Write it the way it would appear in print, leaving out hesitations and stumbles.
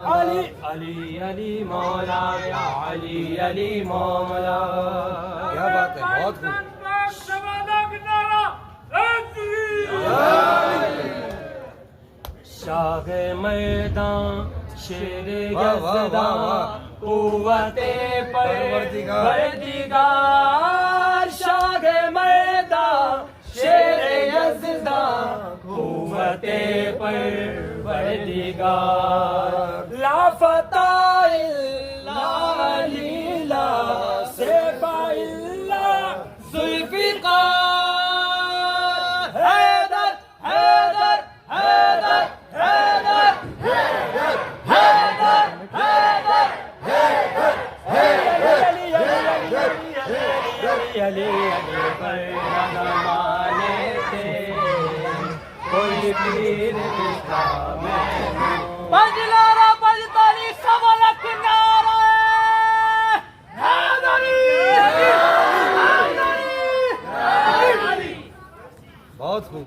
علی علی علی مولا یا علی علی مولا. کیا بات ہے، بہت خوب. شاہ میدان شیر واہ، واہ، واہ، یزداں واہ. قوت پروردگار. پروردگار. شاہ میدان شیر یزداں قوت پروردگار. لا فتح الا علی لا سیف الا ذوالفقار. حیدر حیدر حیدر حیدر حیدر حیدر حیدر حیدر علی علی علی پر زمانے سے کوئی پیر اسلام بجلارا بجتاری سملک نعرہ حیدری حیدری. بہت خوب.